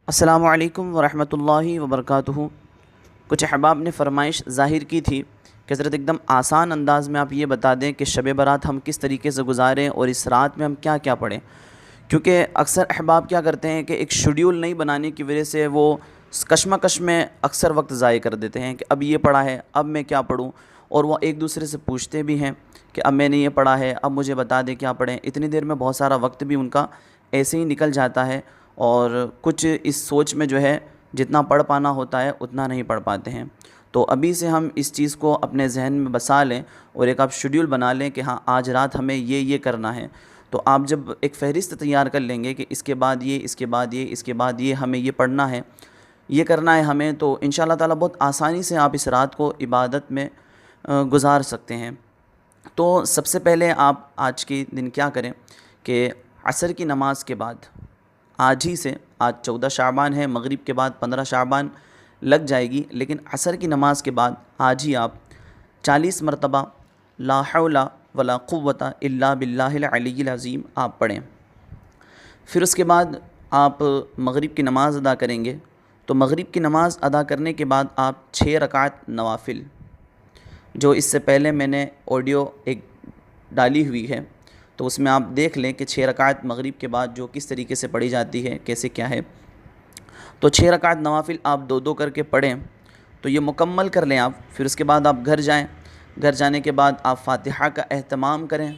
السلام علیکم ورحمۃ اللہ وبرکاتہ۔ کچھ احباب نے فرمائش ظاہر کی تھی کہ حضرت ایک دم آسان انداز میں آپ یہ بتا دیں کہ شب برات ہم کس طریقے سے گزاریں اور اس رات میں ہم کیا کیا پڑھیں، کیونکہ اکثر احباب کیا کرتے ہیں کہ ایک شیڈیول نہیں بنانے کی وجہ سے وہ کشمکش میں اکثر وقت ضائع کر دیتے ہیں کہ اب یہ پڑھا ہے اب میں کیا پڑھوں، اور وہ ایک دوسرے سے پوچھتے بھی ہیں کہ اب میں نے یہ پڑھا ہے اب مجھے بتا دیں کیا پڑھیں۔ اتنی دیر میں بہت سارا وقت بھی ان کا ایسے ہی نکل جاتا ہے، اور کچھ اس سوچ میں جو ہے جتنا پڑھ پانا ہوتا ہے اتنا نہیں پڑھ پاتے ہیں۔ تو ابھی سے ہم اس چیز کو اپنے ذہن میں بسا لیں اور ایک آپ شیڈیول بنا لیں کہ ہاں آج رات ہمیں یہ کرنا ہے۔ تو آپ جب ایک فہرست تیار کر لیں گے کہ اس کے بعد یہ، اس کے بعد یہ، اس کے بعد یہ، ہمیں یہ پڑھنا ہے، یہ کرنا ہے ہمیں، تو انشاءاللہ تعالیٰ بہت آسانی سے آپ اس رات کو عبادت میں گزار سکتے ہیں۔ تو سب سے پہلے آپ آج کے دن کیا کریں کہ عصر کی نماز کے بعد، آج ہی سے، آج 14 شعبان ہے، مغرب کے بعد 15 شعبان لگ جائے گی، لیکن عصر کی نماز کے بعد آج ہی آپ 40 مرتبہ لا حول ولا قوت الا باللہ العلی العظیم آپ پڑھیں۔ پھر اس کے بعد آپ مغرب کی نماز ادا کریں گے، تو مغرب کی نماز ادا کرنے کے بعد آپ 6 رکعت نوافل، جو اس سے پہلے میں نے آڈیو ایک ڈالی ہوئی ہے، تو اس میں آپ دیکھ لیں کہ 6 رکعت مغرب کے بعد جو کس طریقے سے پڑھی جاتی ہے، کیسے کیا ہے۔ تو 6 رکعت نوافل آپ دو دو کر کے پڑھیں، تو یہ مکمل کر لیں آپ۔ پھر اس کے بعد آپ گھر جائیں، گھر جانے کے بعد آپ فاتحہ کا اہتمام کریں،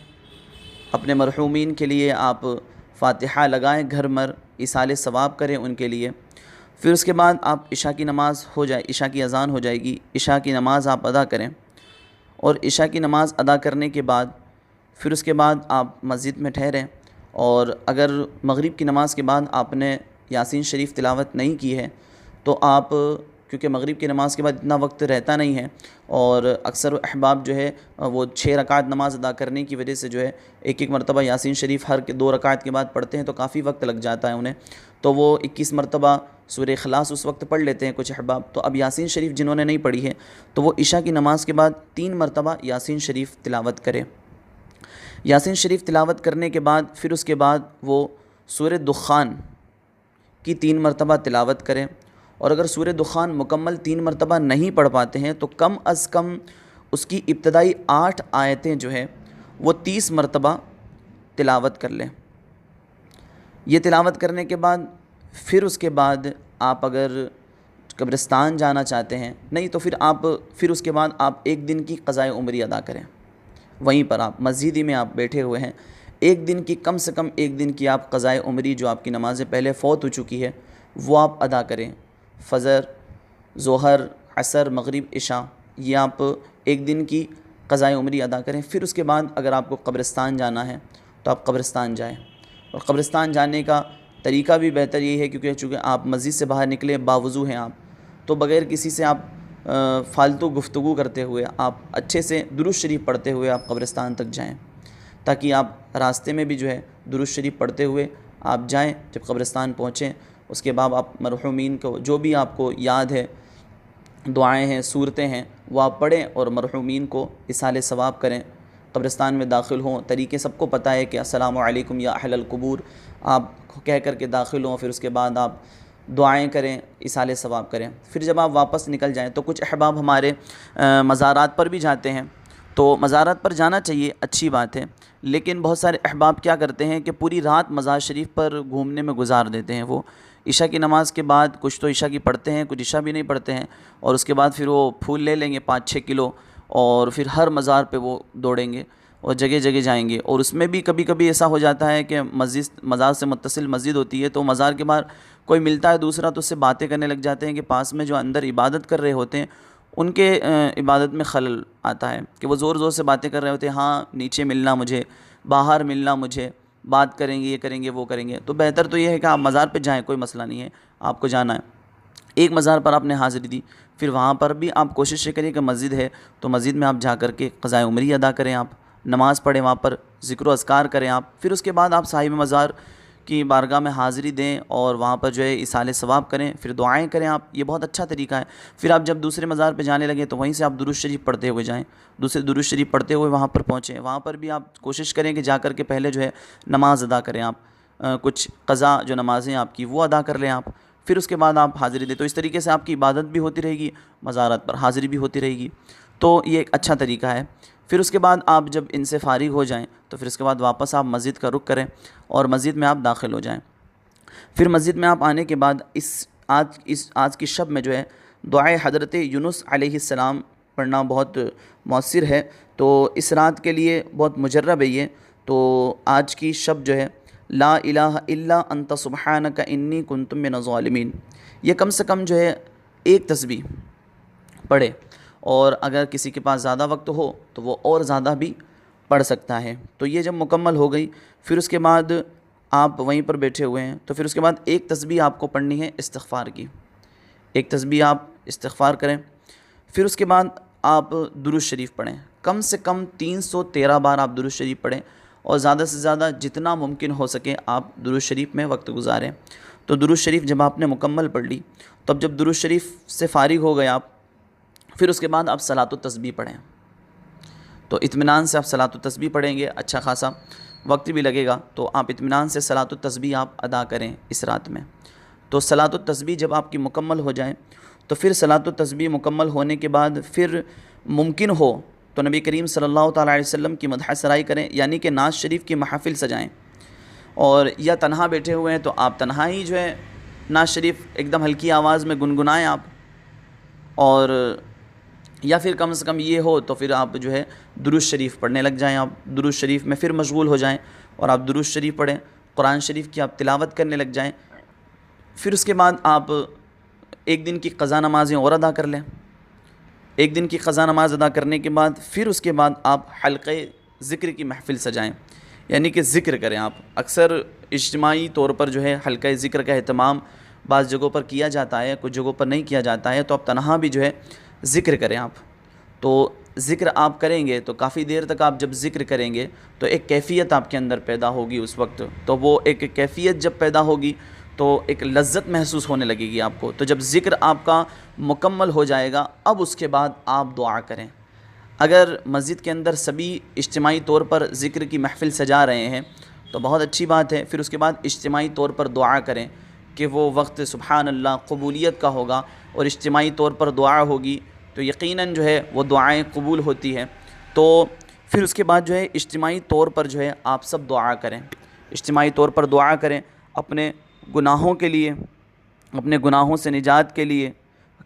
اپنے مرحومین کے لیے آپ فاتحہ لگائیں، گھر مر ایصال ثواب کریں ان کے لیے۔ پھر اس کے بعد آپ عشاء کی نماز ہو جائے، عشاء کی اذان ہو جائے گی، عشاء کی نماز آپ ادا کریں، اور عشاء کی نماز ادا کرنے کے بعد پھر اس کے بعد آپ مسجد میں ٹھہریں، اور اگر مغرب کی نماز کے بعد آپ نے یاسین شریف تلاوت نہیں کی ہے تو آپ، کیونکہ مغرب کی نماز کے بعد اتنا وقت رہتا نہیں ہے، اور اکثر احباب جو ہے وہ 6 رکعت نماز ادا کرنے کی وجہ سے جو ہے ایک ایک مرتبہ یاسین شریف ہر 2 رکعت کے بعد پڑھتے ہیں، تو کافی وقت لگ جاتا ہے انہیں، تو وہ 21 مرتبہ سورہ اخلاص اس وقت پڑھ لیتے ہیں کچھ احباب۔ تو اب یاسین شریف جنہوں نے نہیں پڑھی ہے تو وہ عشاء کی نماز کے بعد 3 مرتبہ یاسین شریف تلاوت کریں۔ یاسین شریف تلاوت کرنے کے بعد پھر اس کے بعد وہ سورہ دخان کی 3 مرتبہ تلاوت کریں، اور اگر سورہ دخان مکمل 3 مرتبہ نہیں پڑھ پاتے ہیں تو کم از کم اس کی ابتدائی 8 آیتیں جو ہے وہ 30 مرتبہ تلاوت کر لیں۔ یہ تلاوت کرنے کے بعد پھر اس کے بعد آپ اگر قبرستان جانا چاہتے ہیں، نہیں تو پھر اس کے بعد آپ ایک دن کی قضائے عمری ادا کریں، وہیں پر آپ مسجد ہی میں آپ بیٹھے ہوئے ہیں، ایک دن کی، کم سے کم ایک دن کی آپ قضائے عمری جو آپ کی نمازیں پہلے فوت ہو چکی ہے وہ آپ ادا کریں۔ فجر، ظہر، عصر، مغرب، عشاء، یہ آپ ایک دن کی قضائے عمری ادا کریں۔ پھر اس کے بعد اگر آپ کو قبرستان جانا ہے تو آپ قبرستان جائیں، اور قبرستان جانے کا طریقہ بھی بہتر یہی ہے چونکہ آپ مسجد سے باہر نکلے باوضو ہیں آپ، تو بغیر کسی سے آپ فالتو گفتگو کرتے ہوئے آپ اچھے سے درود شریف پڑھتے ہوئے آپ قبرستان تک جائیں، تاکہ آپ راستے میں بھی جو ہے درود شریف پڑھتے ہوئے آپ جائیں۔ جب قبرستان پہنچیں اس کے بعد آپ مرحومین کو جو بھی آپ کو یاد ہے، دعائیں ہیں، صورتیں ہیں، وہ آپ پڑھیں اور مرحومین کو ایصال ثواب کریں۔ قبرستان میں داخل ہوں، طریقے سب کو پتہ ہے کہ السلام علیکم یا اہل القبور آپ کہہ کر کے داخل ہوں، پھر اس کے بعد آپ دعائیں کریں، ایصال ثواب کریں۔ پھر جب آپ واپس نکل جائیں تو کچھ احباب ہمارے مزارات پر بھی جاتے ہیں، تو مزارات پر جانا چاہیے، اچھی بات ہے، لیکن بہت سارے احباب کیا کرتے ہیں کہ پوری رات مزار شریف پر گھومنے میں گزار دیتے ہیں۔ وہ عشاء کی نماز کے بعد کچھ تو عشاء کی پڑھتے ہیں، کچھ عشاء بھی نہیں پڑھتے ہیں، اور اس کے بعد پھر وہ پھول لے لیں گے 5-6 کلو، اور پھر ہر مزار پہ وہ دوڑیں گے اور جگہ جگہ جائیں گے، اور اس میں بھی کبھی کبھی ایسا ہو جاتا ہے کہ مزار سے متصل مسجد ہوتی ہے، تو مزار کے باہر کوئی ملتا ہے دوسرا تو اس سے باتیں کرنے لگ جاتے ہیں کہ پاس میں جو اندر عبادت کر رہے ہوتے ہیں ان کے عبادت میں خلل آتا ہے، کہ وہ زور زور سے باتیں کر رہے ہوتے ہیں، ہاں نیچے ملنا مجھے، باہر ملنا مجھے، بات کریں گے، یہ کریں گے، وہ کریں گے۔ تو بہتر تو یہ ہے کہ آپ مزار پہ جائیں، کوئی مسئلہ نہیں ہے، آپ کو جانا ہے، ایک مزار پر آپ نے حاضری دی، پھر وہاں پر بھی آپ کوشش یہ کریے کہ مسجد ہے تو مسجد میں آپ جا کر کے قضائے عمری ادا کریں، آپ نماز پڑھیں، وہاں پر ذکر و اذکار کریں آپ، پھر اس کے بعد آپ صاحب مزار کی بارگاہ میں حاضری دیں اور وہاں پر جو ہے ایصال ثواب کریں، پھر دعائیں کریں آپ، یہ بہت اچھا طریقہ ہے۔ پھر آپ جب دوسرے مزار پہ جانے لگیں تو وہیں سے آپ درود شریف پڑھتے ہوئے جائیں، دوسرے درود شریف پڑھتے ہوئے وہاں پر پہنچیں، وہاں پر بھی آپ کوشش کریں کہ جا کر کے پہلے جو ہے نماز ادا کریں آپ، کچھ قضا جو نمازیں آپ کی وہ ادا کر لیں آپ، پھر اس کے بعد آپ حاضری دیں، تو اس طریقے سے آپ کی عبادت بھی ہوتی رہے گی، مزارات پر حاضری بھی ہوتی رہے گی، تو یہ ایک اچھا طریقہ ہے۔ پھر اس کے بعد آپ جب ان سے فارغ ہو جائیں تو پھر اس کے بعد واپس آپ مسجد کا رخ کریں اور مسجد میں آپ داخل ہو جائیں۔ پھر مسجد میں آپ آنے کے بعد آج کی شب میں جو ہے دعائے حضرت یونس علیہ السلام پڑھنا بہت مؤثر ہے، تو اس رات کے لیے بہت مجرب ہے یہ۔ تو آج کی شب جو ہے لا الہ الا انت سبحانک انی کنت من الظالمین، یہ کم سے کم جو ہے ایک تسبیح پڑھے، اور اگر کسی کے پاس زیادہ وقت ہو تو وہ اور زیادہ بھی پڑھ سکتا ہے۔ تو یہ جب مکمل ہو گئی پھر اس کے بعد آپ وہیں پر بیٹھے ہوئے ہیں تو پھر اس کے بعد ایک تسبیح آپ کو پڑھنی ہے استغفار کی، ایک تسبیح آپ استغفار کریں۔ پھر اس کے بعد آپ درود شریف پڑھیں، کم سے کم 313 بار آپ درود شریف پڑھیں، اور زیادہ سے زیادہ جتنا ممکن ہو سکے آپ درود شریف میں وقت گزاریں۔ تو درود شریف جب آپ نے مکمل پڑھ لی، تب جب درود شریف سے فارغ ہو گئے آپ، پھر اس کے بعد آپ صلاۃ التسبیح پڑھیں۔ تو اطمینان سے آپ صلاۃ التسبیح پڑھیں گے، اچھا خاصا وقت بھی لگے گا، تو آپ اطمینان سے صلاۃ التسبیح آپ ادا کریں اس رات میں۔ تو صلاۃ التسبیح جب آپ کی مکمل ہو جائیں تو پھر صلاۃ التسبیح مکمل ہونے کے بعد پھر ممکن ہو تو نبی کریم صلی اللہ تعالیٰ علیہ وسلم کی مدح سرائی کریں، یعنی کہ نعت شریف کی محافل سجائیں، اور یا تنہا بیٹھے ہوئے ہیں تو آپ تنہا ہی جو ہے نعت شریف ایک دم ہلکی آواز میں گنگنائیں آپ، اور یا پھر کم سے کم یہ ہو تو پھر آپ جو ہے درود شریف پڑھنے لگ جائیں، آپ درود شریف میں پھر مشغول ہو جائیں اور آپ درود شریف پڑھیں، قرآن شریف کی آپ تلاوت کرنے لگ جائیں۔ پھر اس کے بعد آپ ایک دن کی قضا نمازیں اور ادا کر لیں، ایک دن کی قضا نماز ادا کرنے کے بعد پھر اس کے بعد آپ حلقہ ذکر کی محفل سجائیں، یعنی کہ ذکر کریں آپ۔ اکثر اجتماعی طور پر جو ہے حلقہ ذکر کا اہتمام بعض جگہوں پر کیا جاتا ہے، کچھ جگہوں پر نہیں کیا جاتا ہے، تو آپ تنہا بھی جو ہے ذکر کریں آپ۔ تو ذکر آپ کریں گے تو کافی دیر تک آپ جب ذکر کریں گے تو ایک کیفیت آپ کے اندر پیدا ہوگی اس وقت، تو وہ ایک کیفیت جب پیدا ہوگی تو ایک لذت محسوس ہونے لگے گی آپ کو۔ تو جب ذکر آپ کا مکمل ہو جائے گا اب اس کے بعد آپ دعا کریں۔ اگر مسجد کے اندر سبھی اجتماعی طور پر ذکر کی محفل سجا رہے ہیں تو بہت اچھی بات ہے، پھر اس کے بعد اجتماعی طور پر دعا کریں کہ وہ وقت سبحان اللہ قبولیت کا ہوگا، اور اجتماعی طور پر دعا ہوگی تو یقیناً جو ہے وہ دعائیں قبول ہوتی ہیں۔ تو پھر اس کے بعد جو ہے اجتماعی طور پر جو ہے آپ سب دعا کریں، اجتماعی طور پر دعا کریں اپنے گناہوں کے لیے، اپنے گناہوں سے نجات کے لیے،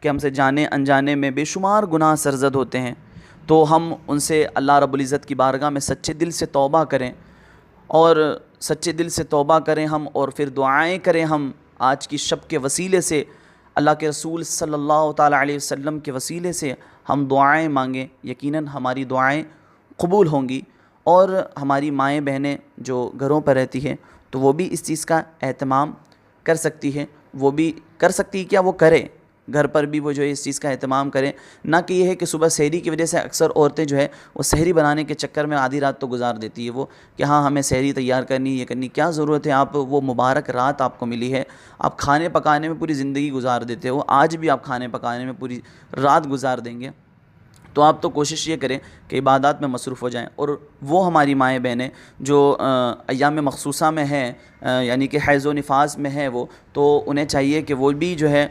کہ ہم سے جانے انجانے میں بے شمار گناہ سرزد ہوتے ہیں، تو ہم ان سے اللہ رب العزت کی بارگاہ میں سچے دل سے توبہ کریں، اور سچے دل سے توبہ کریں ہم، اور پھر دعائیں کریں ہم آج کی شب کے وسیلے سے، اللہ کے رسول صلی اللہ تعالیٰ علیہ وسلم کے وسیلے سے ہم دعائیں مانگیں، یقیناً ہماری دعائیں قبول ہوں گی۔ اور ہماری مائیں بہنیں جو گھروں پر رہتی ہیں تو وہ بھی اس چیز کا اہتمام کر سکتی ہے، وہ بھی کر سکتی ہے، کیا وہ کرے، گھر پر بھی وہ جو ہے اس چیز کا اہتمام کریں، نہ کہ یہ ہے کہ صبح سحری کی وجہ سے اکثر عورتیں جو ہے وہ سحری بنانے کے چکر میں آدھی رات تو گزار دیتی ہے وہ، کہ ہاں ہمیں سحری تیار کرنی، یہ کرنی، کیا ضرورت ہے، آپ وہ مبارک رات آپ کو ملی ہے، آپ کھانے پکانے میں پوری زندگی گزار دیتے ہو، آج بھی آپ کھانے پکانے میں پوری رات گزار دیں گے، تو آپ تو کوشش یہ کریں کہ عبادات میں مصروف ہو جائیں۔ اور وہ ہماری مائیں بہنیں جو ایام مخصوصہ میں ہیں، یعنی کہ حیض و نفاس میں ہیں وہ، تو انہیں چاہیے کہ وہ بھی جو ہے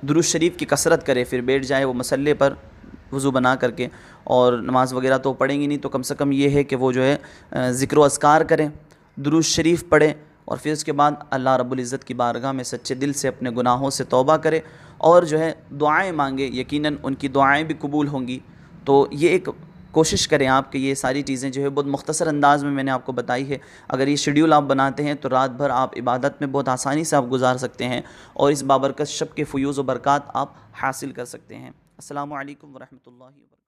درود شریف کی کثرت کرے، پھر بیٹھ جائے وہ مصلی پر وضو بنا کر کے، اور نماز وغیرہ تو پڑھیں گی نہیں تو کم سے کم یہ ہے کہ وہ جو ہے ذکر و اذکار کریں، درود شریف پڑھیں، اور پھر اس کے بعد اللہ رب العزت کی بارگاہ میں سچے دل سے اپنے گناہوں سے توبہ کرے، اور جو ہے دعائیں مانگے، یقیناً ان کی دعائیں بھی قبول ہوں گی۔ تو یہ ایک کوشش کریں آپ کہ یہ ساری چیزیں جو ہے بہت مختصر انداز میں نے آپ کو بتائی ہے، اگر یہ شیڈیول آپ بناتے ہیں تو رات بھر آپ عبادت میں بہت آسانی سے آپ گزار سکتے ہیں، اور اس بابرکت شب کے فیوز و برکات آپ حاصل کر سکتے ہیں۔ السلام علیکم ورحمۃ اللہ وبرکاتہ۔